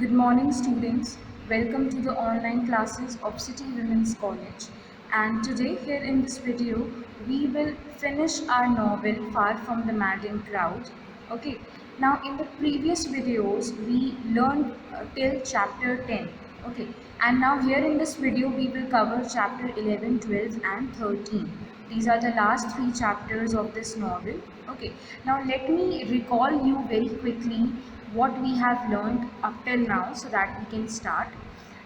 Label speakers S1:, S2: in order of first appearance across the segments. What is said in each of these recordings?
S1: Good morning, students. Welcome to the online classes of City Women's College. And today, here in this video, we will finish our novel Far from the Madding Crowd. Okay. Now, in the previous videos, we learned till chapter 10. Okay. And now, here in this video, we will cover chapter 11, 12, and 13. These are the last three chapters of this novel. Okay. Now, let me recall you very quickly what we have learned up till now so that we can start.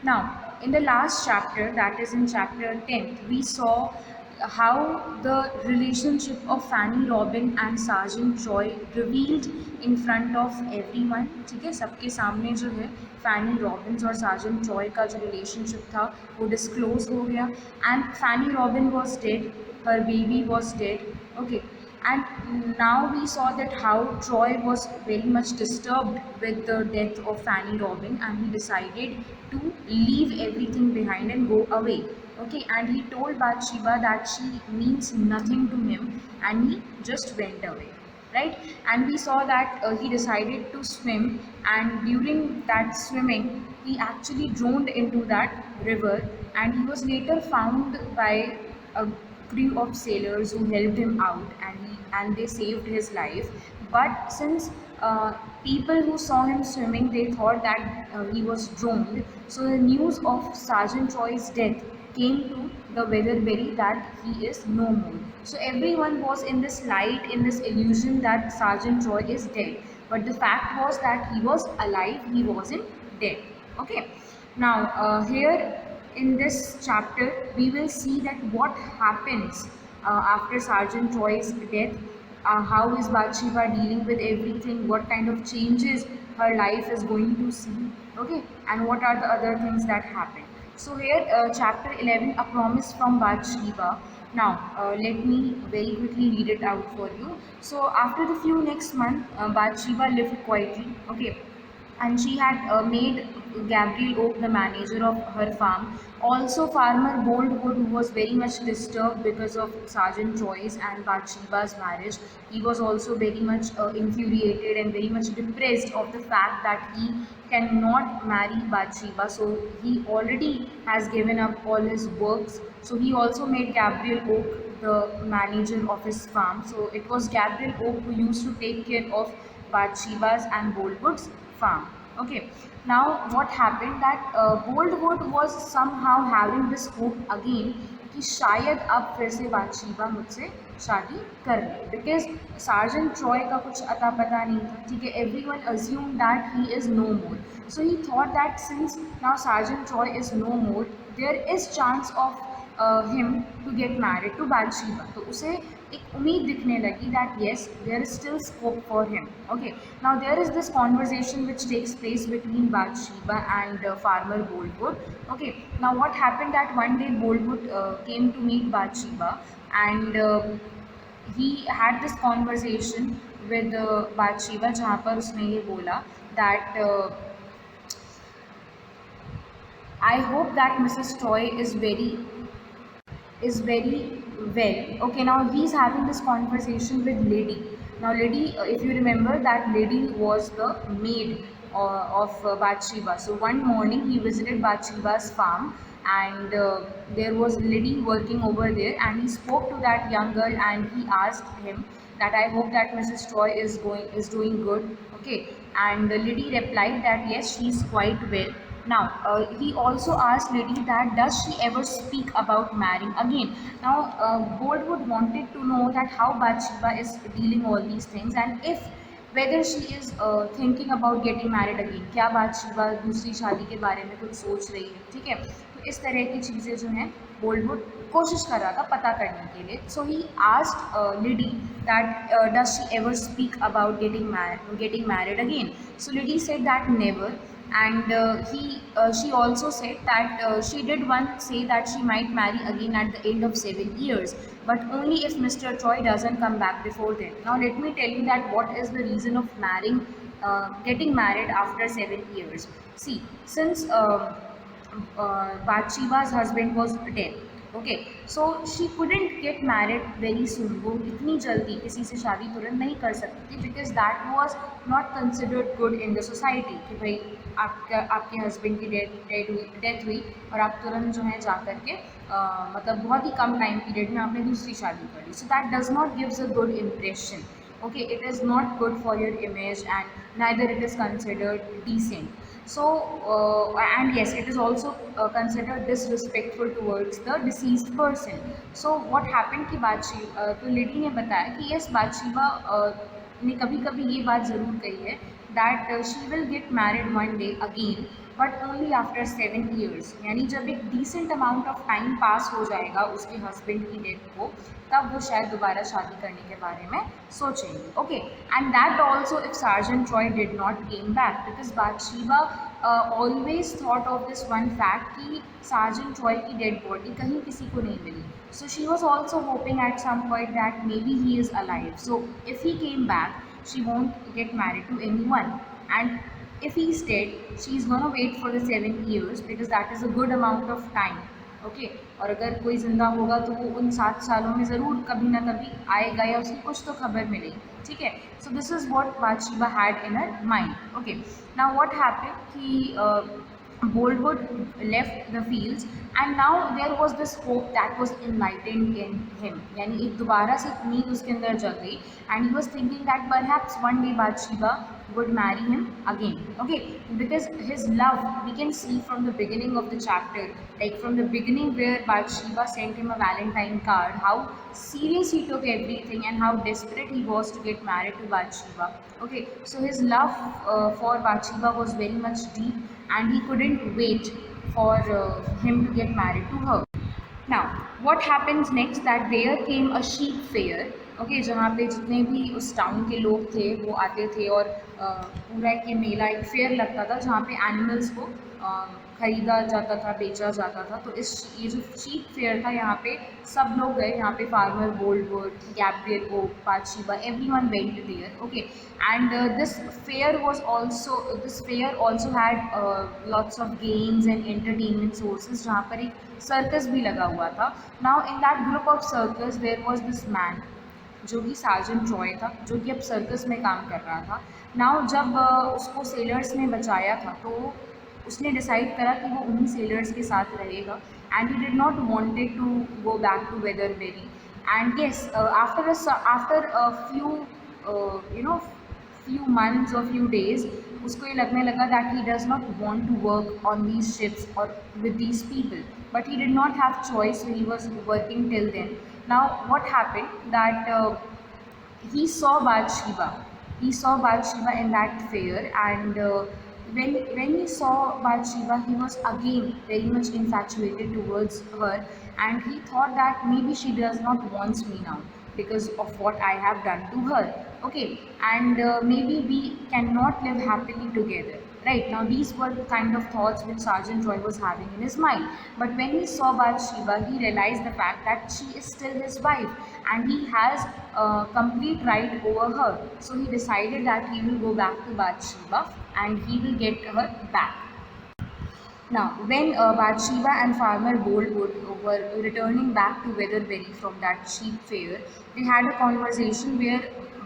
S1: Now, in the last chapter, that is in chapter 10, we saw how the relationship of Fanny Robin and Sergeant Troy revealed in front of everyone. ठीक है, सबके सामने जो है Fanny Robins और sergeant Troy का जो relationship था वो डिस्क्लोज हो गया. And Fanny Robin was dead, her baby was dead. Okay. And now we saw that how Troy was very much disturbed with the death of Fanny Robin, and he decided to leave everything behind and go away. Okay, and he told Bathsheba that she means nothing to him, and he just went away. Right, and we saw that he decided to swim, and during that swimming, he actually drowned into that river, and he was later found by a crew of sailors who helped him out, and they saved his life. But since people who saw him swimming, they thought that he was drowned, so the news of Sergeant Troy's death came to the Weatherbury that he is no more. So everyone was in this light, in this illusion that Sergeant Troy is dead, but the fact was that he was alive, he wasn't dead. Okay. Now here in this chapter, we will see that what happens after Sergeant Troy's death, how is Bathsheba dealing with everything, what kind of changes her life is going to see, okay, and what are the other things that happen. So here, chapter 11, a promise from Bathsheba. Now, let me very quickly read it out for you. So after the few next month, Bathsheba lived quietly, okay, and she had made Gabriel Oak the manager of her farm. Also, farmer Boldwood, who was very much disturbed because of Sergeant Troy's and Bathsheba's marriage, he was also very much infuriated and very much depressed of the fact that he cannot marry Bathsheba. So he already has given up all his works. So he also made Gabriel Oak the manager of his farm. So it was Gabriel Oak who used to take care of Bathsheba's and Boldwood's farm. Okay. Now what happened that Boldwood was somehow having this hope again कि शायद अब फिर से बातशीबा मुझसे शादी कर ले, because sergeant Troy का कुछ अता पता नहीं था. ठीक है, everyone assume that he is no more. So he thought that since now sergeant Troy is no more, there is chance of him to get married to Bathsheba. तो उसे एक उम्मीद दिखने लगी that yes, there is still scope for him. Okay, now there is this conversation which takes place between Bathsheba and farmer Boldwood. Okay, now what happened that one day Boldwood came to meet Bathsheba, and he had this conversation with Bathsheba जहाँ पर उसने ये बोला that I hope that Mrs. Troy is very well. Okay, now he's having this conversation with Lady. Now Lady, if you remember, that Lady was the maid of Bathsheba. So one morning he visited Bathsheba's farm, and there was Lady working over there, and he spoke to that young girl and he asked him that I hope that Mrs. Troy is doing good. Okay, and Lady replied that yes, she is quite well. Now, he also asked Lady that does she ever speak about marrying again. Now, Boldwood wanted to know that how Bathsheba is dealing all these things, and if whether she is thinking about getting married again. क्या बातशीबा दूसरी शादी के बारे में कुछ सोच रही है. ठीक है, तो इस तरह की चीज़ें जो हैं बोल्डवुड कोशिश कर रहा था पता करने के लिए. So he asked Liddy that does she ever speak about getting married again. So Liddy said that never. And she also said that she did once say that she might marry again at the end of 7 years, but only if Mr. Troy doesn't come back before then. Now let me tell you that what is the reason of getting married after 7 years. See, since Bathsheba's husband was dead, okay, so she couldn't get married very soon, वो इतनी जल्दी किसी से शादी तुरंत नहीं कर सकती थी, because that was not considered good in the society कि भाई आपका आपके हस्बैंड की डेथ हुई और आप तुरंत जो है जा कर के मतलब बहुत ही कम टाइम पीरियड में आपने दूसरी शादी कर ली, so that does not gives a good impression. Okay, it is not good for your image and neither it is considered decent. So and yes, it is also considered disrespectful towards the deceased person. So what happened कि बादशीबा तो lady ने बताया कि yes, बादशीबा ने कभी कभी ये बात ज़रूर कही है that she will get married one day again, but only after 7 years, यानी जब एक decent amount of time pass हो जाएगा उसके हस्बैंड की डेथ को, तब वो शायद दोबारा शादी करने के बारे में सोचेंगे. Okay, and that also if sergeant Troy did not came back, because बादशीबा always thought of this one fact कि सार्जेंट ट्रॉय की डेड बॉडी कहीं किसी को नहीं मिली. So she was also hoping at some point that maybe he is alive. So if he came back, she won't get married to anyone. And if he's dead, she's gonna wait for the 7 years because that is a good amount of time. Okay? और अगर कोई ज़िंदा होगा तो वो उन 7 सालों में ज़रूर कभी ना कभी आएगा या उसकी कुछ तो खबर मिलेगी. ठीक है, so this is what बादशीबा had in her mind. Okay, now what happened कि Boldwood left the fields and now there was this hope that was enlightened in him. यानी एक दोबारा से उम्मीद उसके अंदर जग गई and he was thinking that perhaps one day Bathsheba would marry him again. Okay, because his love, we can see from the beginning of the chapter, like from the beginning where Bathsheba sent him a Valentine card, how serious he took everything and how desperate he was to get married to Bathsheba. Okay, so his love for Bathsheba was very much deep and he couldn't wait for him to get married to her. Now what happens next, that there came a sheep fair. Okay, जहाँ पे जितने भी उस town के लोग थे वो आते थे और पूरा एक ये मेला, एक फेयर लगता था जहाँ पे एनिमल्स को ख़रीदा जाता था, बेचा जाता था. तो इस ये जो शीप फेयर था यहाँ पे सब लोग गए. यहाँ पे फार्मर बोल्डवुड, गैब्रियल वो, Bathsheba, everyone went there. Okay, and this fair also had lots of games and entertainment sources, जहाँ पर एक सर्कस भी लगा हुआ था. Now in that group of circus there was this man जो कि सार्जेंट ट्रॉय था, जो कि अब सर्कस में काम कर रहा था. नाउ जब उसको सेलर्स ने बचाया था तो उसने डिसाइड करा कि वो उन्हीं सेलर्स के साथ रहेगा and he did not wanted to go back to Weatherbury. And yes, after a few few months or few days, उसको ये लगने लगा that he does not want to work on these ships or with these people, but he did not have choice, so he was working till then. Now what happened that he saw Bathsheba. He saw Bathsheba in that fair, and when he saw Bathsheba, he was again very much infatuated towards her, and he thought that maybe she does not wants me now because of what I have done to her. Okay, and maybe we cannot live happily together. Right, now these were the kind of thoughts which Sergeant Roy was having in his mind. But when he saw Bathsheba, he realized the fact that she is still his wife and he has complete right over her. So he decided that he will go back to Bathsheba and he will get her back. Now, when Bathsheba and Farmer Boldwood were returning back to Weatherbury from that sheep fair, they had a conversation where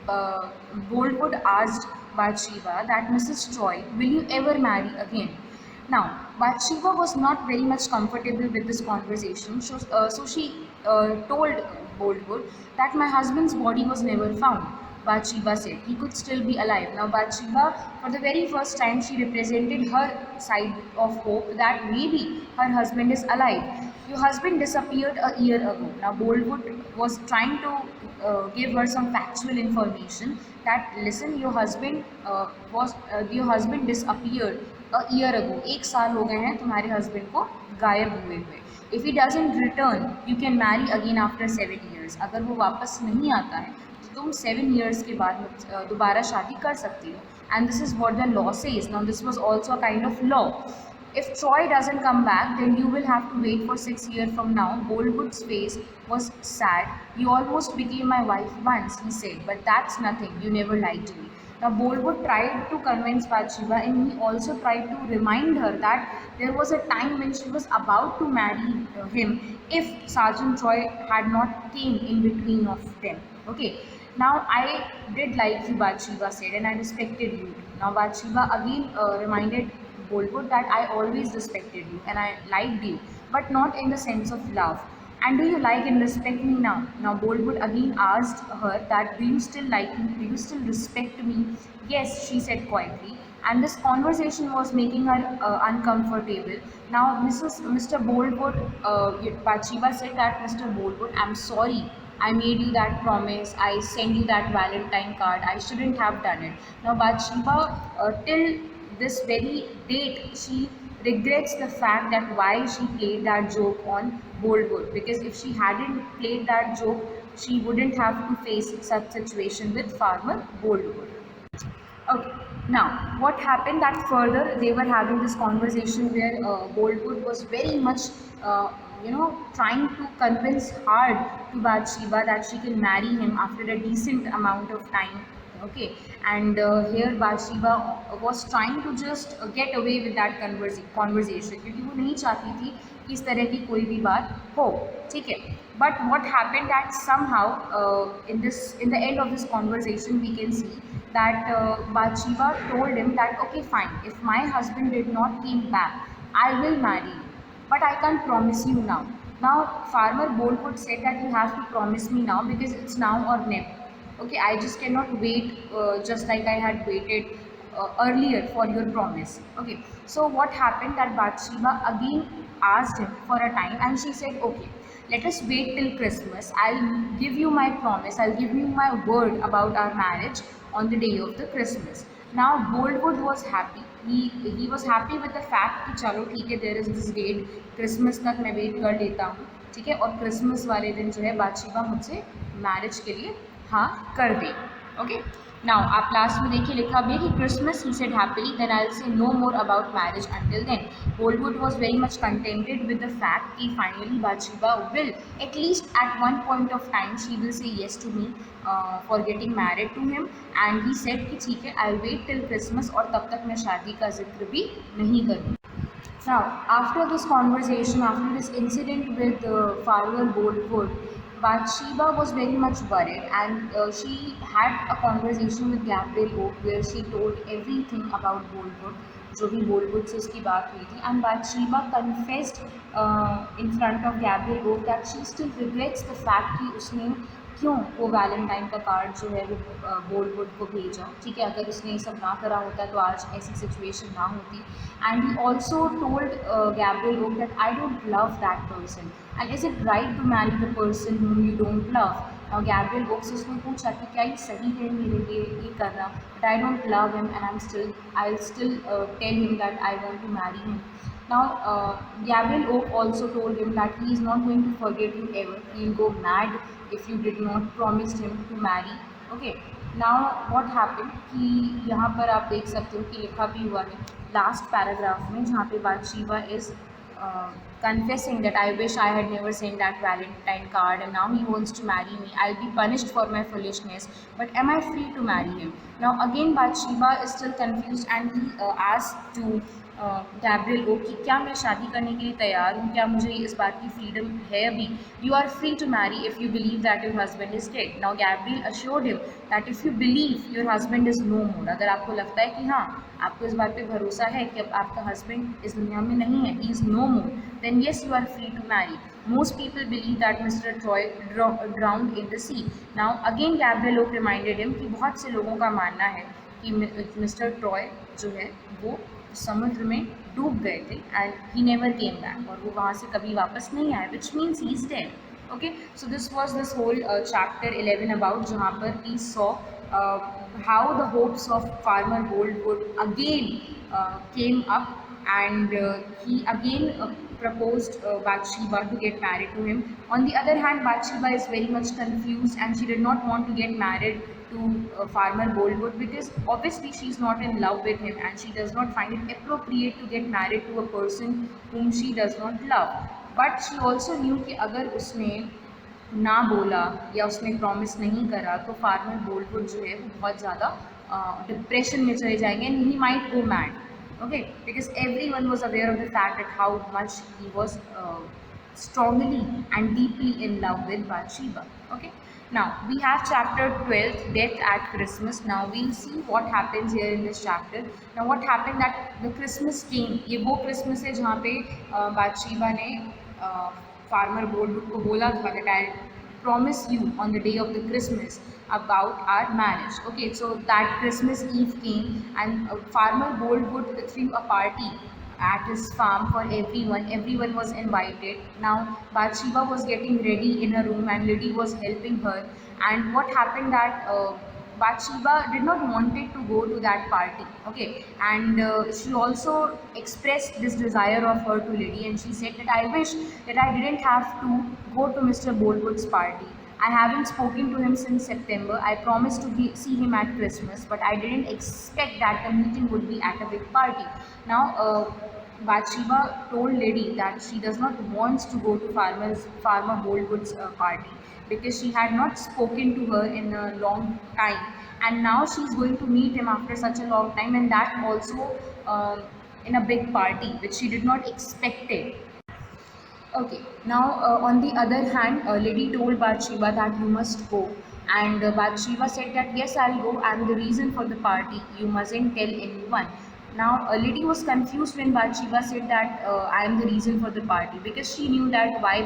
S1: uh, Boldwood asked Bathsheba that Mrs. Troy, will you ever marry again? Now, Bathsheba was not very much comfortable with this conversation, so she told Boldwood that my husband's body was never found. Bathsheba said he could still be alive. Now, Bathsheba, for the very first time, she represented her side of hope that maybe her husband is alive. Your husband disappeared a year ago. Now, Boldwood was trying to give her some factual information that listen, your husband disappeared a year ago. एक साल हो गए हैं तुम्हारे husband को गायब हुए हुए. If he doesn't return, you can marry again after 7 years. अगर वो वापस नहीं आता है तो तुम 7 years के बाद दोबारा शादी कर सकती हो. And this is what the law says. Now this was also a kind of law. If Troy doesn't come back, then you will have to wait for 6 years from now. Boldwood's face was sad. You almost became my wife once, he said, but that's nothing. You never lied to me. Now Bollywood tried to convince Bathsheba, and he also tried to remind her that there was a time when she was about to marry him if Sergeant Troy had not came in between of them. Okay. Now I did like you, Bathsheba said, and I respected you. Now Bathsheba again reminded Bollywood that I always respected you and I liked you, but not in the sense of love. And do you like and respect me now? Now Bollywood again asked her that do you still like me? Do you still respect me? Yes, she said quietly. And this conversation was making her uncomfortable. Now Mr. Bollywood, Bathsheba said that Mr. Bollywood, I'm sorry. I made you that promise. I sent you that Valentine card. I shouldn't have done it. Now Bathsheba, till this very date, she regrets the fact that why she played that joke on Boldwood, because if she hadn't played that joke, she wouldn't have to face such situation with farmer Boldwood. Okay. Now, what happened that further they were having this conversation where Boldwood was very much, trying to convince hard to Bathsheba that she can marry him after a decent amount of time. Okay, and here Bathsheba was trying to just get away with that conversation क्योंकि वो नहीं चाहती थी कि इस तरह की कोई भी बात हो, ठीक है. But what happened that somehow in the end of this conversation we can see that Bathsheba told him that okay fine, if my husband did not came back, I will marry you, but I can't promise you now. Now farmer Bolwood said that you have to promise me now because it's now or never. Okay, I just cannot wait just like I had waited earlier for your promise. Okay, so what happened that Bathsheba again asked him for a time and she said okay, let us wait till Christmas. I'll give you my promise, I'll give you my word about our marriage on the day of the Christmas. Now Boldwood was happy. He was happy with the fact कि चलो ठीक है, there is this date, Christmas तक मैं wait कर लेता हूँ, ठीक है, और क्रिसमस वाले दिन जो है बादशीबा मुझसे मैरिज के लिए हाँ कर दे. ओके. नाउ आप लास्ट में देखिए लिखा भी है कि Christmas he said happily then I will say no more about marriage until then. Bollywood was very much contented with the fact कि finally Bathsheba will at least at one point of time she will say yes to me for getting married to him, and he said कि ठीक है I'll wait till Christmas और तब तक मैं शादी का जिक्र भी नहीं करूँगी. Now, after this conversation, after this incident with Farmer Bollywood, Bathsheba was very much worried, and she had a conversation with Gabriel Oak where she told everything about Bollywood, जो भी Bollywood से उसकी बात हुई थी, and Bathsheba confessed in front of Gabriel Oak that she still regrets the fact कि उसने क्यों वो वैलेंटाइन का कार्ड जो है वो बोलवुड को भेजा, ठीक है. अगर उसने ये सब ना करा होता तो आज ऐसी सिचुएशन ना होती. And he also told Gabriel Oak that I don't love that person and is it right to marry the person whom you don't love. Now Gabriel Oak से उसने पूछा कि क्या ये सही है मेरे लिए ये करना, but I don't love him and I still tell him that I want to marry him. Now, Gabriel Oak also told him that he is not going to forget you ever. He will go mad if you did not promise him to marry. Okay. Now, what happened कि यहाँ पर आप देख सकते हो कि लिखा भी हुआ है लास्ट पैराग्राफ में जहाँ पे Bathsheba is confessing that I wish I had never sent that Valentine card and now he wants to marry me. I'll be punished for my foolishness. But am I free to marry him? Now again Bathsheba is still confused and he asked to Gabriel Oak कि क्या मैं शादी करने के लिए तैयार हूँ, क्या मुझे इस बात की फ्रीडम है अभी. You are free to marry if you believe that your husband is dead. Now Gabriel assured him that if you believe your husband is no more, अगर आपको लगता है कि हाँ आपको इस बात पे भरोसा है कि अब आपका हस्बैंड इस दुनिया में नहीं है, he is no more, then yes you are free to marry. Most people believe that Mr. Troy drowned in the sea. Now again Gabriel Oak reminded him कि बहुत से लोगों का मानना है कि मिस्टर ट्रॉय जो है वो समुद्र में डूब गए थे and he never came back, और वो वहाँ से कभी वापस नहीं आए, which means he is dead. Okay, so this was this whole chapter 11 about, जहाँ पर we saw how the hopes of farmer Boldwood again came up and he again proposed Bathsheba to get married to him. On the other hand, Bathsheba is very much confused and she did not want to get married to Farmer Boldwood because obviously she is not in love with him and she does not find it appropriate to get married to a person whom she does not love. But she also knew कि अगर उसने ना बोला या उसने promise नहीं करा तो फार्मर बोल्डवुड जो है वो बहुत ज़्यादा डिप्रेशन में चले जाएंगे and he might go mad. Okay, because everyone was aware of the fact that how much he was strongly and deeply in love with Bathsheba. Okay, now we have chapter 12, death at Christmas. Now we'll see what happens here in this chapter. Now what happened that the Christmas came. ये वो Christmas है जहाँ पे Bathsheba ने farmer बोल्डवुड को बोला था that I promise you on the day of the Christmas about our marriage. Okay, so that Christmas Eve came and Farmer Boldwood threw a party at his farm for everyone. Everyone was invited. Now Bathsheba was getting ready in her room and Liddy was helping her. And what happened that Bathsheba did not wanted to go to that party. Okay, and she also expressed this desire of her to Liddy, and she said that I wish that I didn't have to go to Mr. Boldwood's party. I haven't spoken to him since September. I promised to see him at Christmas, but I didn't expect that the meeting would be at a big party. Now, Bathsheba told Lady that she does not want to go to Farmer Boldwood's party because she had not spoken to her in a long time, and now she's going to meet him after such a long time, and that also in a big party which she did not expect it. Okay, now on the other hand, Lady told Bathsheba that you must go, and Bathsheba said that yes, I'll go. I'm the reason for the party. You mustn't tell anyone. Now, Lady was confused when Bathsheba said that I am the reason for the party because she knew that why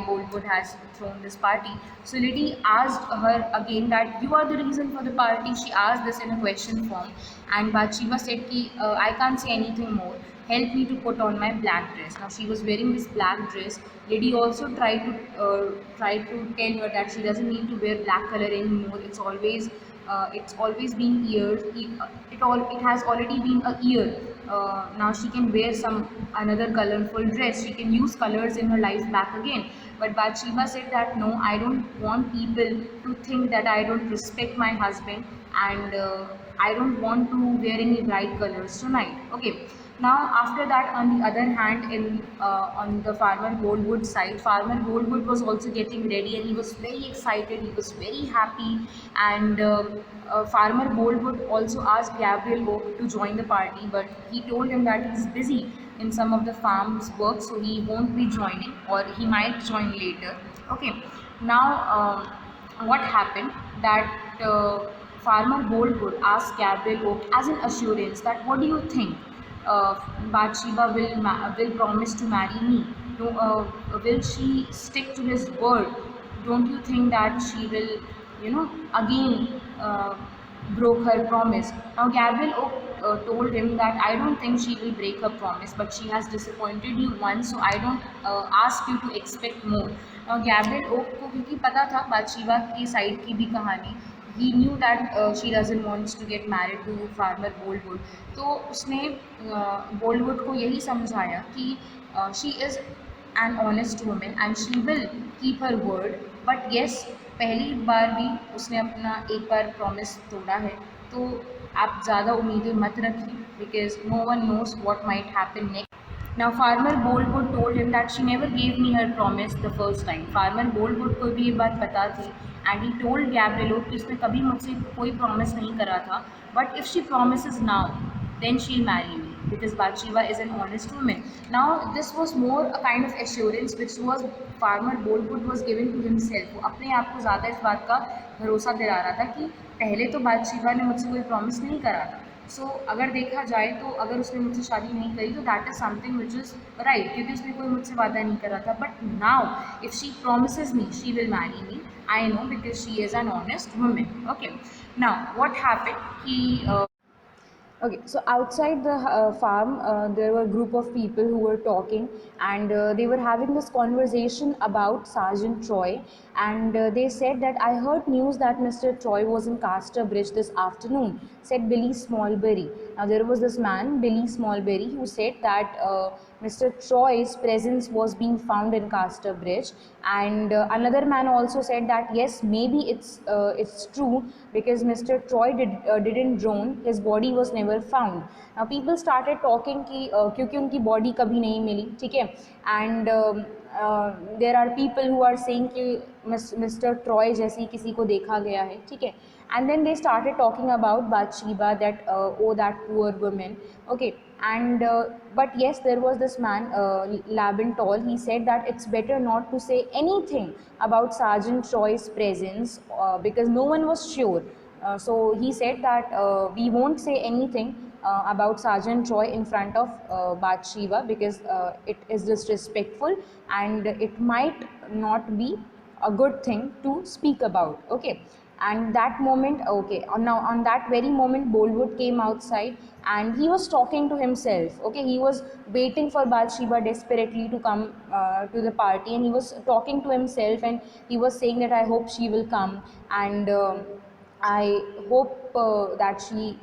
S1: Boldwood has thrown this party. So Lady asked her again that you are the reason for the party. She asked this in a question form, and Bathsheba said ki I can't say anything more. Help me to put on my black dress. Now she was wearing this black dress. Lady also tried to tell her that she doesn't need to wear black color anymore. It's always been years. It has already been a year. Now she can wear some another colorful dress. She can use colors in her life back again. But Bathsheba said that no, I don't want people to think that I don't respect my husband, and I don't want to wear any bright colors tonight. Okay. Now after that, on the other hand, in on the Farmer Boldwood side, Farmer Boldwood was also getting ready and he was very excited, he was very happy, and Farmer Boldwood also asked Gabriel Oak to join the party, but he told him that he's busy in some of the farm's work, so he won't be joining, or he might join later. Okay, now what happened that Farmer Boldwood asked Gabriel Oak as an assurance that what do you think? Bathsheba will promise to marry me? No, will she stick to his word? Don't you think that she will, again broke her promise? Now Gabriel Oak told him that I don't think she will break her promise, but she has disappointed you once, so I don't ask you to expect more. Now Gabriel Oak को क्योंकि पता था बातशीबा की side की भी कहानी, he knew that she doesn't want to get married to farmer Boldwood. तो उसने Boldwood को यही समझाया कि she is an honest woman and she will keep her word. But yes, पहली बार भी उसने अपना एक बार प्रॉमिस तोड़ा है, तो आप ज़्यादा उम्मीदें मत रखिए because no one knows what might happen next. Now Farmer Boldwood told him that she never gave me her promise the first time. Farmer Boldwood को भी ये बात पता थी and he told Gabriel कि उसने कभी मुझसे कोई promise नहीं करा था, but if she promises now, then she'll marry me because Bathsheba is an honest woman. Now this was more a kind of assurance which was Farmer Boldwood was giving to himself. वो अपने आप को ज़्यादा इस बात का भरोसा दिला रहा था कि पहले तो बातशीबा ने मुझसे कोई प्रॉमिस नहीं करा था, सो अगर देखा जाए तो अगर उसने मुझसे शादी नहीं करी तो that is something which is right क्योंकि उसने कोई मुझसे वादा नहीं करा था. But now if she promises me she will marry me, I know because she is an honest women. Okay, now what happened कि okay, so outside the farm, there were a group of people who were talking, and they were having this conversation about Sergeant Troy, and they said that I heard news that Mr. Troy was in Casterbridge this afternoon, said Billy Smallberry. Now there was this man, Billy Smallberry, who said that Mr. Troy's presence was being found in Casterbridge, and another man also said that yes, maybe it's true because Mr. Troy didn't drown, his body was never found. Now people started talking कि क्योंकि उनकी body कभी नहीं मिली, ठीक है, and there are people who are saying कि Mr. Troy जैसे किसी को देखा गया है, ठीक है, And then they started talking about Bathsheba, that oh, that poor woman. Okay. And but yes, there was this man, Laban Tall. He said that it's better not to say anything about Sergeant Troy's presence, because no one was sure. So he said that we won't say anything about Sergeant Troy in front of Bathsheba, because it is disrespectful and it might not be a good thing to speak about. Okay. And that moment, okay, now on that very moment, Bolwood came outside and he was talking to himself. Okay, he was waiting for Bathsheba desperately to come to the party, and he was talking to himself, and he was saying that I hope she will come, and I hope that she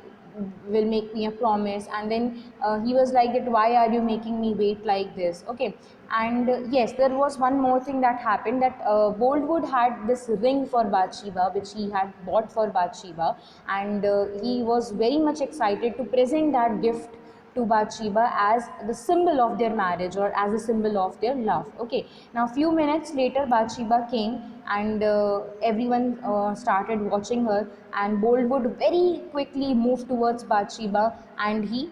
S1: will make me a promise. And then he was like that, why are you making me wait like this? Okay. And yes, there was one more thing that happened, that Boldwood had this ring for Bathsheba, which he had bought for Bathsheba, and he was very much excited to present that gift to Bathsheba as the symbol of their marriage, or as a symbol of their love. Okay. Now, few minutes later, Bathsheba came, and everyone started watching her. And Boldwood very quickly moved towards Bathsheba, and he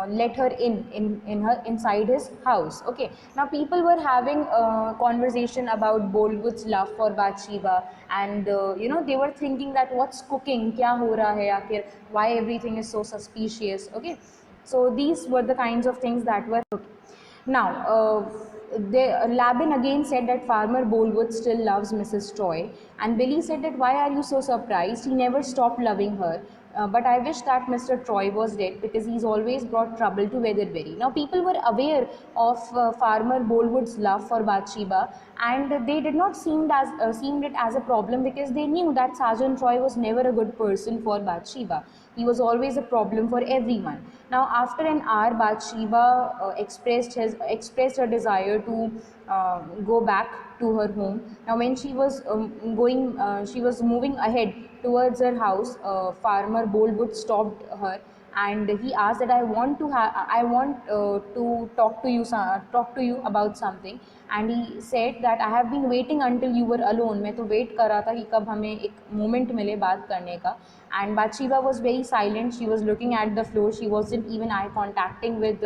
S1: let her in her inside his house. Okay. Now people were having a conversation about Boldwood's love for Bathsheba, and they were thinking that what's cooking, kya ho raha hai aakhir, why everything is so suspicious. Okay. So these were the kinds of things that were. Now, Laban again said that Farmer Boldwood still loves Mrs. Troy, and Billy said that why are you so surprised? He never stopped loving her. But I wish that Mr. Troy was dead, because he's always brought trouble to Weatherbury. Now, people were aware of Farmer Boldwood's love for Bathsheba, and they did not seemed it as a problem, because they knew that Sergeant Troy was never a good person for Bathsheba. He was always a problem for everyone. Now, after an hour, Bathsheba expressed her desire to go back to her home. Now, when she was moving ahead towards her house. Farmer Boldwood stopped her, and he asked that I want to talk to you about something. And he said that I have been waiting until you were alone. मैं तो wait कर रहा था कि कब हमें एक moment मिले बात करने का. And Bathsheba was very silent. She was looking at the floor. She wasn't even eye contacting with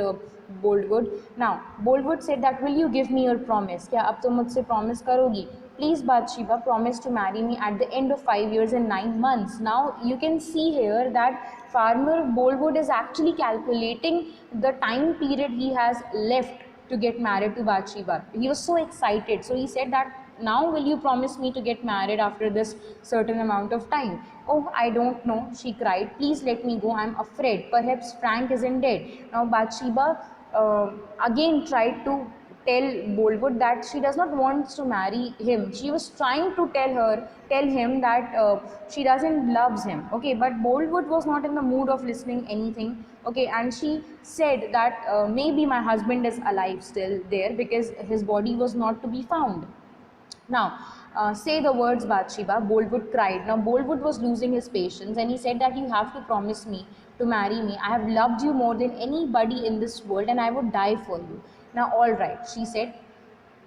S1: Boldwood. Now, Boldwood said that, will you give me your promise? क्या अब तुम मुझसे promise करोगी? Please, Bathsheba, promise to marry me at the end of 5 years and 9 months. Now, you can see here that Farmer Boldwood is actually calculating the time period he has left to get married to Bathsheba. He was so excited. So he said that, now will you promise me to get married after this certain amount of time? Oh, I don't know, she cried. Please let me go. I'm afraid. Perhaps Frank isn't dead. Now Bathsheba again tried to tell Boldwood that she does not want to marry him. She was trying to tell him that she doesn't loves him. Okay, but Boldwood was not in the mood of listening anything. Okay, and she said that maybe my husband is alive still there, because his body was not to be found. Now, say the words, Bathsheba. Boldwood cried. Now, Boldwood was losing his patience, and he said that you have to promise me to marry me. I have loved you more than anybody in this world, and I would die for you. Now, all right, she said.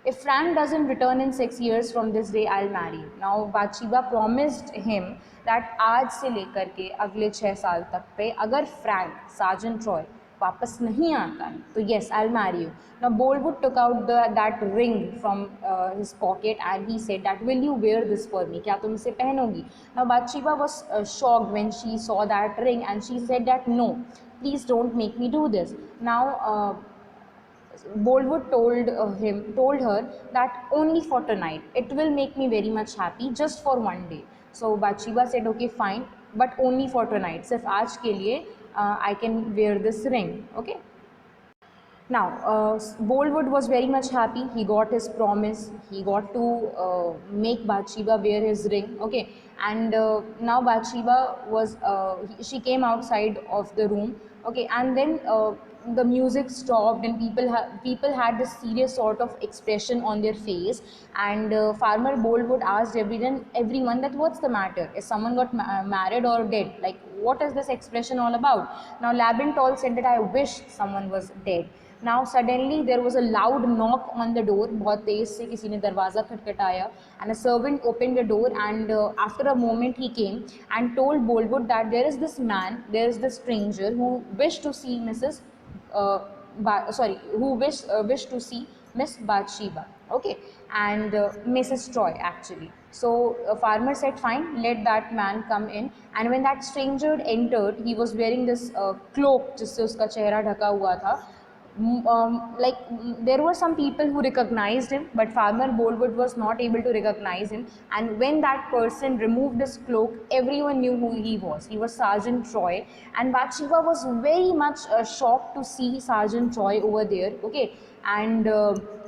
S1: If Frank doesn't return in 6 years from this day, I'll marry you. Now, Bathsheba promised him that आज से लेकर के अगले 6 साल तक पे अगर Frank sergeant Roy वापस नहीं आता है तो yes, I'll marry you. Now Boldwood took out that ring from his pocket, and he said that, will you wear this for me? क्या तुम इसे पहनोगी? Now Bathsheba was shocked when she saw that ring, and she said that, no, please don't make me do this. Now Boldwood told her that only for tonight. It will make me very much happy, just for one day. So Bathsheba said, okay, fine, but only for tonight. सिर्फ आज के लिए I can wear this ring. Okay. Now, Boldwood was very much happy. He got his promise. He got to make Bathsheba wear his ring. Okay, and now Bathsheba she came outside of the room. Okay, and then the music stopped, and people had this serious sort of expression on their face. And Farmer Boldwood asked everyone that, what's the matter? Is someone got married or dead? Like,
S2: what is this expression all about? Now Laban told said that I wish someone was dead. Now suddenly there was a loud knock on the door, बहुत तेज से किसी ने दरवाज़ा खटखटाया, and a servant opened the door, and after a moment he came and told Bolwood that there is this man, there is this stranger who wished to see Mrs. Wish to see Miss Bathsheba, okay, and Mrs. Troy actually. So farmer said, fine, let that man come in. And when that stranger entered, he was wearing this cloak जिससे उसका चेहरा ढका हुआ था. There were some people who recognized him, but farmer Bolwood was not able to recognize him. And when that person removed his cloak, everyone knew who he was. He was Sergeant Troy, and Bathsheba was very much shocked to see Sergeant Troy over there, okay. And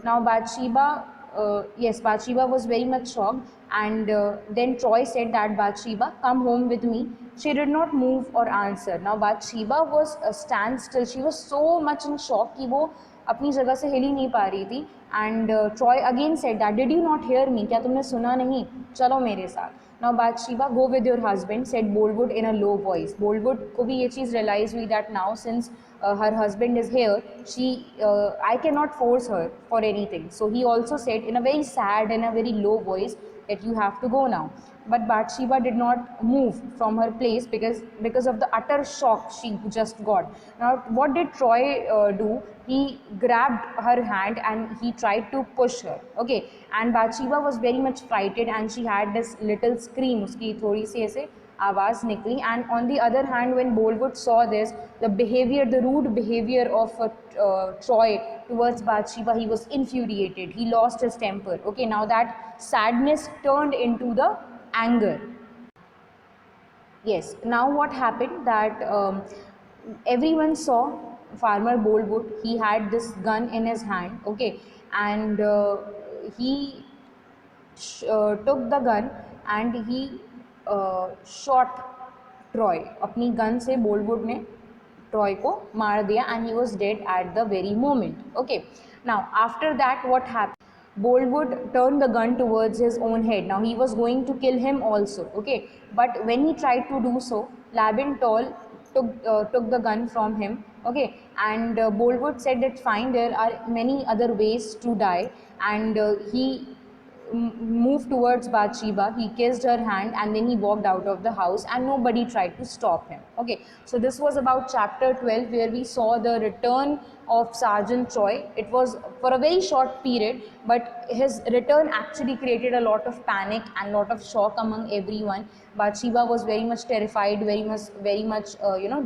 S2: now Bathsheba was very much shocked, and then Troy said that Bathsheba, come home with me. She did not move or answer. Now Bathsheba was stand still. She was so much in shock कि वो अपनी जगह से हिल ही नहीं पा रही थी. And Troy again said that, did you not hear me? क्या तुमने सुना नहीं? चलो मेरे साथ. Now Bathsheba, go with your husband, said Bolwood in a low voice. Bolwood को भी ये चीज़ realize हुई that now since her husband is here, I cannot force her for anything. So he also said in a very sad and a very low voice that you have to go now. But Bathsheba did not move from her place because of the utter shock she just got. Now what did Troy do? He grabbed her hand and he tried to push her. Okay, and Bathsheba was very much frightened and she had this little scream. उसकी थोड़ी सी ऐसे आवाज़ निकली. And on the other hand, when Bolwood saw this, the rude behavior of Troy towards Bathsheba, he was infuriated. He lost his temper. Okay, now that sadness turned into the anger. Yes, now what happened that everyone saw farmer Bolwood. He had this gun in his hand, okay, and he took the gun and he shot Troy. अपनी gun से बोलवुड ने Troy को मार दिया and he was dead at the very moment. Okay, now after that what happened? Bolwood turned the gun towards his own head. Now he was going to kill him also, okay, but when he tried to do so, Laban Toll took the gun from him, okay, and Bolwood said that fine, there are many other ways to die, and he moved towards Bathsheba. He kissed her hand and then he walked out of the house and nobody tried to stop him. Okay, so this was about chapter 12 where we saw the return of Sergeant Troy. It was for a very short period, but his return actually created a lot of panic and lot of shock among everyone. Bathsheba was very much terrified, very much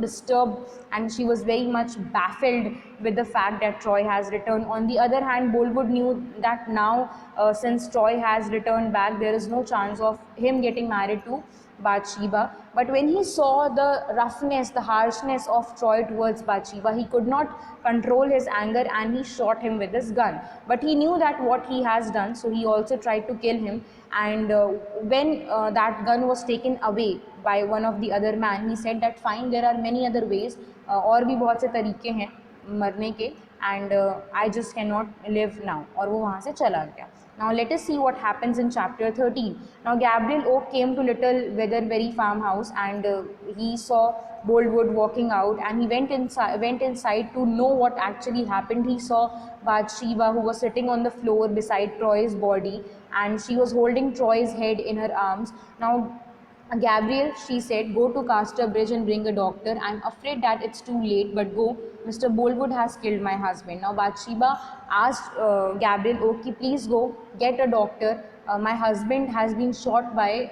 S2: disturbed, and she was very much baffled with the fact that Troy has returned. On the other hand, Bolwood knew that now since Troy has returned back, there is no chance of him getting married to Bathsheba. But when he saw the roughness, the harshness of Troy towards Bathsheba, he could not control his anger and he shot him with his gun. But he knew that what he has done, so he also tried to kill him. And when that gun was taken away by one of the other man, he said that fine, there are many other ways, और भी बहुत से तरीके हैं मरने के, and I just cannot live now. और वो वहाँ से चला गया. Now let us see what happens in chapter 13. Now Gabriel Oak came to Little Weatherbury farmhouse and he saw Bolwood walking out, and he went inside to know what actually happened. He saw Bathsheba, who was sitting on the floor beside Troy's body, and she was holding Troy's head in her arms. Now Gabriel, she said, go to Castor Bridge and bring a doctor. I'm afraid that it's too late, but go. Mr. Bolwood has killed my husband. Now Bathsheba asked Gabriel, okay, please go, get a doctor. My husband has been shot by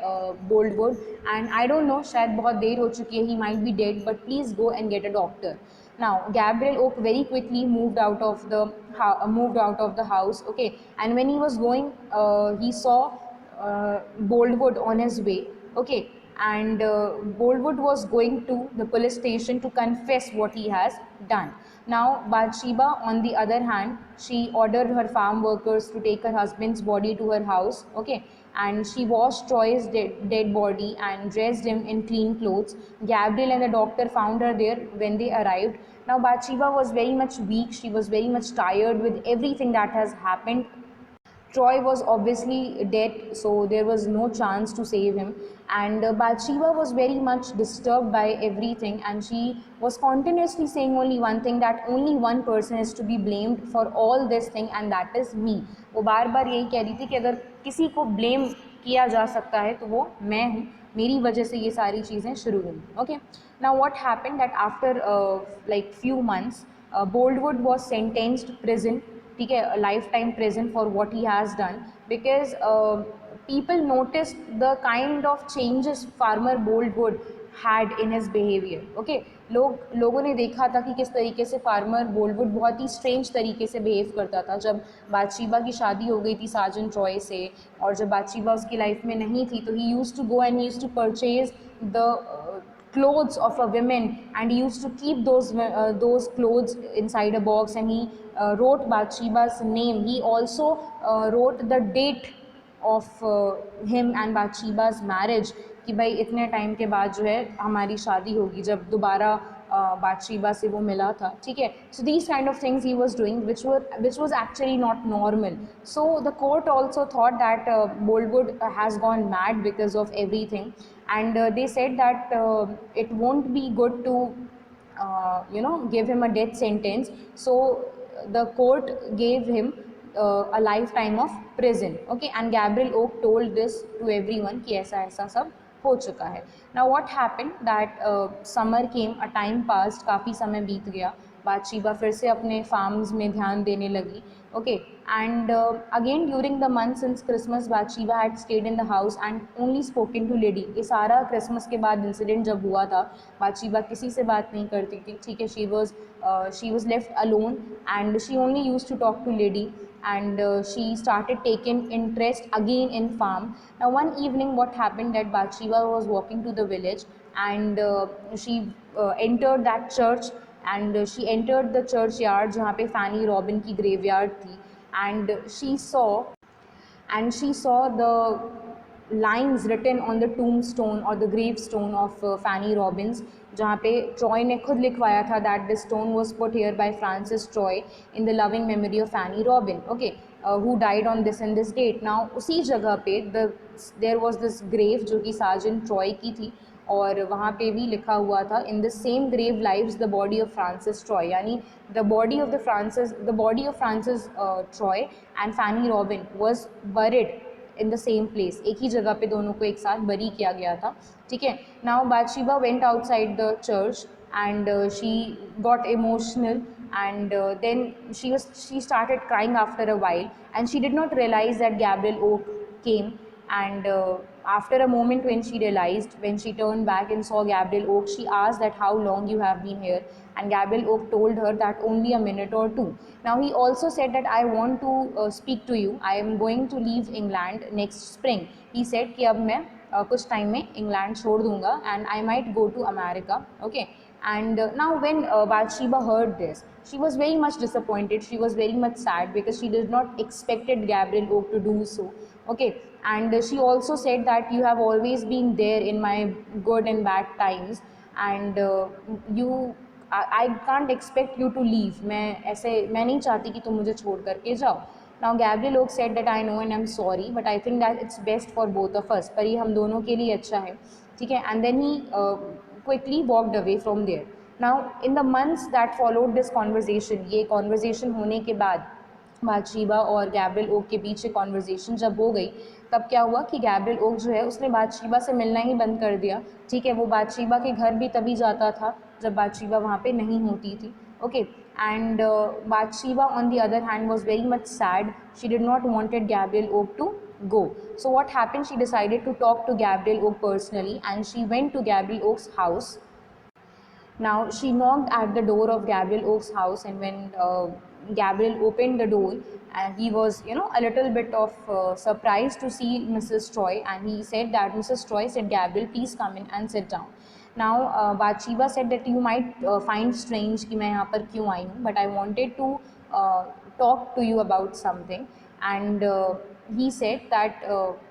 S2: Bolwood, and I don't know, शायद बहुत देर हो चुकी है, he might be dead, but please go and get a doctor. Now Gabriel Oak very quickly moved out of the house, okay, and when he was going, he saw Bolwood on his way, okay, and Bolwood was going to the police station to confess what he has done. Now Bathsheba, on the other hand, she ordered her farm workers to take her husband's body to her house, okay, and she washed Troy's dead body and dressed him in clean clothes. Gabriel and the doctor found her there when they arrived. Now Bathsheba was very much weak, she was very much tired with everything that has happened Troy was obviously dead, so there was no chance to save him. And Bathsheba was very much disturbed by everything, and she was continuously saying only one thing, that only one person is to be blamed for all this thing, and that is me. वो बार बार यही कह रही थी कि अगर किसी को blame किया जा सकता है तो वो मैं हूँ, मेरी वजह से ये सारी चीज़ें शुरू हुई. Okay, now what happened that after like few months Boldwood was sentenced prison, ठीक है, life time prison for what he has done, because people noticed the kind of changes farmer Boldwood had in his behavior. Okay, लोगों ने देखा था कि किस तरीके से फार्मर बोल्डवुड बहुत ही स्ट्रेंज तरीके से बिहेव करता था. जब बातशीबा की शादी हो गई थी साजन ट्रॉय से, और जब बातशीबा उसकी लाइफ में नहीं थी, तो he used to go and he used to purchase the clothes of a woman, and he used to keep those clothes inside a box, and he wrote Bathsheba's name. He also wrote the date of him and Bathsheba's marriage, कि भाई इतने time के बाद जो है हमारी शादी होगी, जब दोबारा बातशीबा से वो मिला था, ठीक है. So these kind of things he was doing which was actually not normal. So the court also thought that Boldwood has gone mad because of everything, and they said that it won't be good to give him a death sentence. So the court gave him a lifetime of prison. Okay, and Gabriel Oak told this to everyone कि ऐसा ऐसा सब हो चुका है. Now what happened that summer came, a time passed, काफ़ी समय बीत गया, बातशीबा फिर से अपने फार्म्स में ध्यान देने लगी. Okay, and again during the month since Christmas, Bathsheba had stayed in the house and only spoken to Lady. ये सारा क्रिसमस के बाद इंसिडेंट जब हुआ था, बातशीबा किसी से बात नहीं करती थी, ठीक है. she was left alone, and she only used to talk to Lady, and she started taking interest again in farm. Now one evening what happened that Bathsheba was walking to the village, and she entered that church, and she entered the churchyard जहाँ पे फैनी robin की graveyard थी, and she saw the lines written on the tombstone or the gravestone of Fanny Robbins, जहाँ पे Troy ने खुद लिखवाया था that this stone was put here by Francis Troy in the loving memory of Fanny Robin, okay, who died on this and this date. Now उसी जगह पे there was this grave जो कि सार्जेंट ट्रॉय की थी, और वहाँ पे भी लिखा हुआ था in the same grave lies the body of Francis Troy, यानी the body of Francis Troy and Fanny Robin was buried in the same place. एक ही जगह पे दोनों को एक साथ बरी किया गया था, ठीक है. Now Bathsheba went outside the church and she got emotional, and then she started crying after a while, and she did not realize that Gabriel Oak came. And after a moment when she turned back and saw Gabriel Oak, she asked that how long you have been here, and Gabriel Oak told her that only a minute or two. Now he also said that I want to speak to you, I am going to leave England next spring. He said कि अब मैं कुछ time में England छोड़ दूंगा, and I might go to America. Okay, and now when Bathsheba heard this, she was very much disappointed, she was very much sad, because she did not expected Gabriel Oak to do so. Okay, and she also said that you have always been there in my good and bad times, and I can't expect you to leave. मैं नहीं चाहती कि तुम मुझे छोड़ करके जाओ. Now Gabriel Oak said that I know and I'm sorry, but I think that it's best for both of us. पर ये हम दोनों के लिए अच्छा है, ठीक है. And then he quickly walked away from there. Now in the months that followed this conversation, ये conversation होने के बाद बातशीबा और गैब्रियल ओक के बीच एक कॉन्वर्जेसन जब हो गई, तब क्या हुआ कि गैब्रियल ओक जो है उसने बातशीबा से मिलना ही बंद कर दिया, ठीक है. वो बातशीबा के घर भी तभी जाता था जब बातशीबा वहाँ पे नहीं होती थी. Okay, and Bathsheba on the other hand was very much sad. She did not wanted Gabriel Oak to go. So what happened, she decided to talk to Gabriel Oak personally, and she went to Gabriel Oak's house. Now she knocked at the door of Gabriel Oak's house, and when Gabriel opened the door, and he was a little bit of surprised to see Mrs. Troy, and he said that Mrs. Troy said, Gabriel, please come in and sit down. Now Bathsheba said that you might find strange कि मैं यहाँ पर क्यों आई हूँ, but I wanted to talk to you about something. And he said that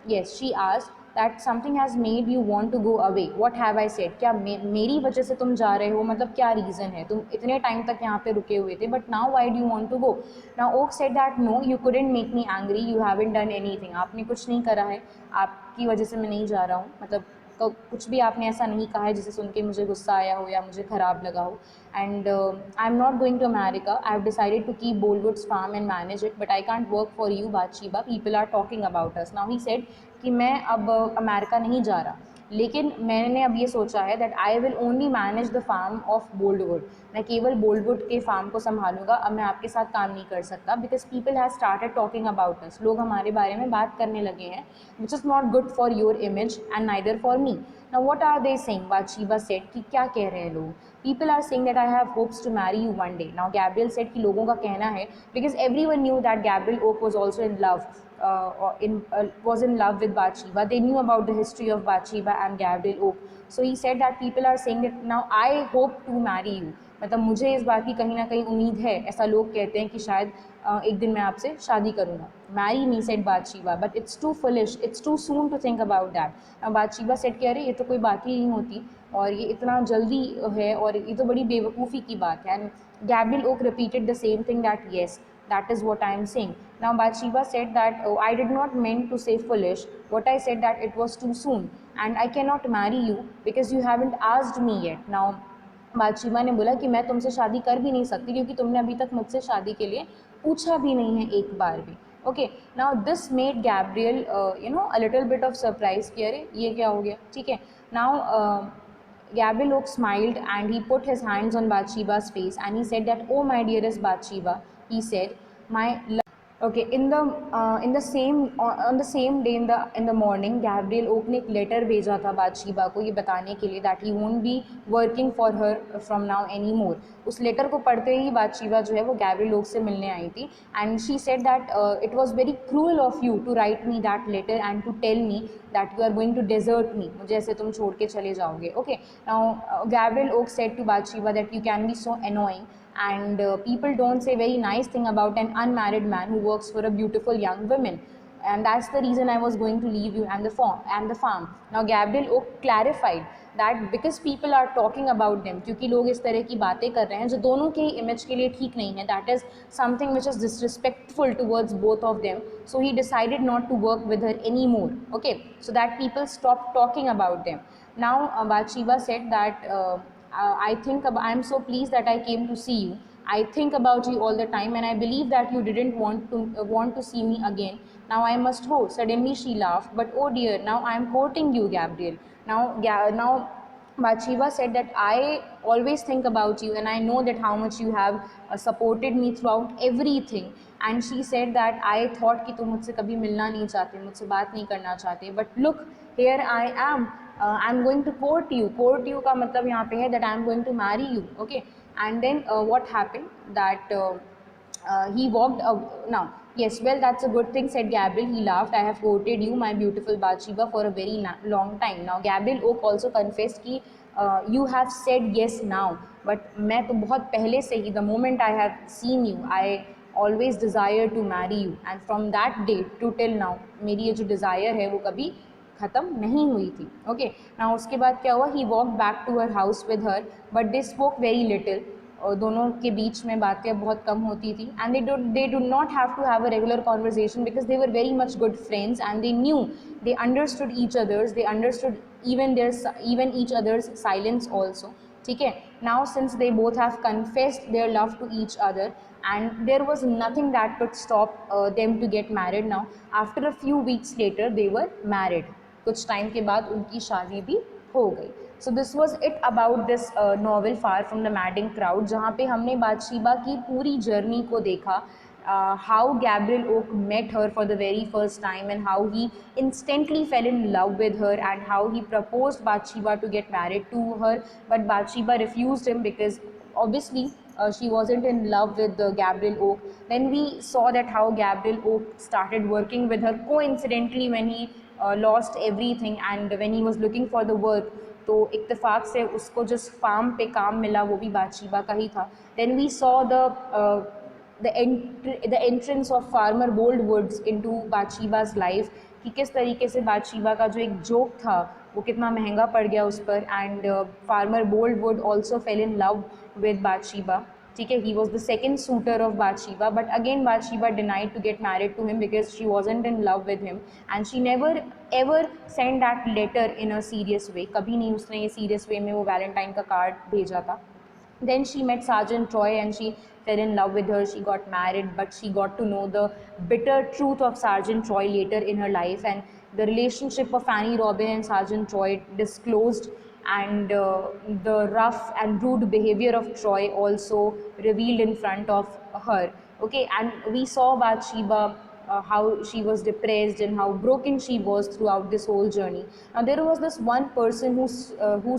S2: yes, she asked that something has made you want to go away, what have I said, क्या मेरी वजह से तुम जा रहे हो, मतलब क्या रीज़न है, तुम इतने टाइम तक यहाँ पे रुके हुए थे, but now why do you want to go. Now Oak said that no, you couldn't make me angry, you haven't done anything, आपने कुछ नहीं करा है, आपकी वजह से मैं नहीं जा रहा हूँ, मतलब तो कुछ भी आपने ऐसा नहीं कहा है जिसे सुन के मुझे गुस्सा आया हो या मुझे ख़राब लगा हो. And I am not going to America, I have decided to keep Boldwood's farm and manage it, but I can't work for you Bathsheba, people are talking about us. Now he said कि मैं अब America नहीं जा रहा, लेकिन मैंने अब ये सोचा है that I will only manage the farm of Boldwood, मैं केवल बोल्डवुड के फार्म को संभालूंगा, अब मैं आपके साथ काम नहीं कर सकता, because people have started talking about us, लोग हमारे बारे में बात करने लगे हैं, which is not good for your image and neither for me. Now what are they saying, Bathsheba said कि क्या कह रहे हैं लोग, people are saying that I have hopes to marry you one day. Now Gabriel said कि लोगों का कहना है, because everyone knew that Gabriel Oak was also in love, was in love with Bathsheba. They knew about the history of Bathsheba and Gabriel Oak. So he said that people are saying that now I hope to marry you. मतलब मुझे इस बात की कहीं ना कहीं उम्मीद है, ऐसा लोग कहते हैं कि शायद एक दिन मैं आपसे शादी करूँगा. Marry me said Bathsheba, but it's too foolish, it's too soon to think about that. Bathsheba said कि अरे ये तो कोई बात ही नहीं होती और ये इतना जल्दी है और ये तो बड़ी बेवकूफ़ी की बात है. And Gabriel Oak repeated the same thing that yes, that is what I am saying. Now Bathsheba said that, oh, I did not mean to say foolish, what I said that it was too soon and I cannot marry you because you haven't asked me yet. Now बातशीबा ने बोला कि मैं तुमसे शादी कर भी नहीं सकती क्योंकि तुमने अभी तक मुझसे शादी के लिए पूछा भी नहीं है एक बार भी. Okay, now this made Gabriel a little bit of surprise कि अरे ये क्या हो गया. ठीक है, now Gabriel Oak smiled and he put his hands on Bathsheba's face and he said that, "Oh, my dearest Bathsheba," he said, "my okay." In the same on the same day in the morning, Gabriel Oak ने एक letter भेजा था बातशीबा को ये बताने के लिए that he won't be working for her from now anymore. उस लेटर को पढ़ते ही बातशीबा जो है वो गैब्रियल ओक से मिलने आई थी and she said that it was very cruel of you to write me that letter and to tell me that you are going to desert me, मुझे ऐसे तुम छोड़ के चले जाओगे. Okay, now Gabriel Oak said to Bathsheba that you can be so annoying and people don't say very nice thing about an unmarried man who works for a beautiful young woman, and that's the reason I was going to leave you and the farm. Now Gabriel Oak clarified that because people are talking about them, क्योंकि लोग इस तरह की बातें कर रहे हैं जो दोनों के इमेज के लिए ठीक नहीं है, that is something which is disrespectful towards both of them, so he decided not to work with her anymore. Okay, so that people stopped talking about them. Now Bathsheba said that I am so pleased that I came to see you. I think about you all the time and I believe that you didn't want to see me again. Now I must go. Suddenly she laughed, but oh dear, now I am courting you, Gabriel. Now Bathsheba said that I always think about you and I know that how much you have supported me throughout everything. And she said that I thought कि तुम मुझसे कभी मिलना नहीं चाहते, मुझसे बात नहीं करना चाहते, but look, here I am. I am going to court you. Court you का मतलब यहाँ पे है that I am going to marry you. Okay, and then what happened that he walked now yes, well, that's a good thing, said Gabriel. He laughed. I have courted you, my beautiful Bathsheba, for a very long time. Now Gabriel Oak also confessed कि you have said yes now, but मैं तो बहुत पहले से ही, the moment I have seen you, I always desire to marry you, and from that day to till now मेरी ये जो desire है वो कभी ख़त्म नहीं हुई थी. ओके, ना उसके बाद क्या हुआ, he walk back to her house with her, but they spoke very little, और दोनों के बीच में बातें बहुत कम होती थी. And they do not have to have a regular conversation because they were very much good friends and they knew, they understood each others, they understood even each other's silence also. ठीक है, now since they both have confessed their love to each other and there was nothing that could stop them to get married. Now after a few weeks later they were married. कुछ time के बाद उनकी शादी भी हो गई. So this was it about this novel far from the madding crowd, जहाँ पे हमने बातशीबा की पूरी जर्नी को देखा, how Gabriel Oak met her for the very first time and how he instantly fell in love with her and how he proposed Bathsheba to get married to her, but Bathsheba refused him because obviously she wasn't in love with Gabriel Oak. Then we saw that how Gabriel Oak started working with her coincidentally when he lost everything and when he was looking for the work, तो इत्तेफाक से उसको जिस farm पे काम मिला वो भी बातशीबा का ही था. Then we saw the entrance of farmer Boldwoods into Bathsheba's life कि किस तरीके से बाथशेबा का जो एक जोक था वो कितना महंगा पड़ गया उस पर, and farmer Boldwood also fell in love with Bathsheba. ठीक है, he was the second suitor of Bathsheba, but again Bathsheba denied to get married to him because she wasn't in love with him, and she never ever send that letter in a serious way. कभी नहीं उसने ये serious वे में वो Valentine का card भेजा था. Then she met Sergeant Troy and she fell in love with her. She got married, but she got to know the bitter truth of Sergeant Troy later in her life. And the relationship of Fanny Robin and Sergeant Troy disclosed, and the rough and rude behavior of Troy also revealed in front of her. Okay, and we saw Bathsheba. How she was depressed and how broken she was throughout this whole journey. Now there was this one person who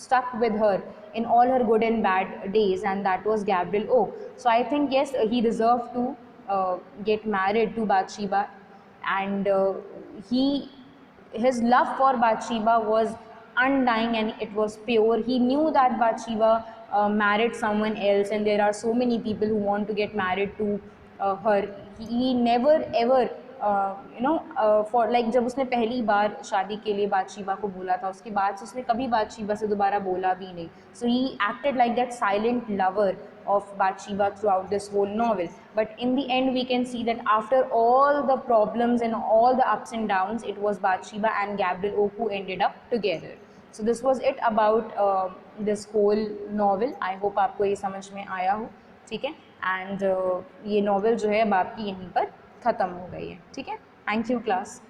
S2: stuck with her in all her good and bad days, and that was Gabriel Oak. So I think yes, he deserved to get married to Bathsheba, and he his love for Bathsheba was undying and it was pure. He knew that Bathsheba married someone else, and there are so many people who want to get married to her. He never ever for like जब उसने पहली बार शादी के लिए बातशीबा को बोला था, उसके बाद से उसने कभी बातशीबा से दोबारा बोला भी नहीं. So he acted like that silent lover of Bathsheba throughout this whole novel. But in the end, we can see that after all the problems and all the ups and downs, it was Bathsheba and Gabriel Oak who ended up together. So this was it about this whole novel. I hope आपको ये समझ में आया हो. ठीक है, and ये novel जो है अब आपकी यहीं पर ख़त्म हो गई है. ठीक है, थैंक यू क्लास.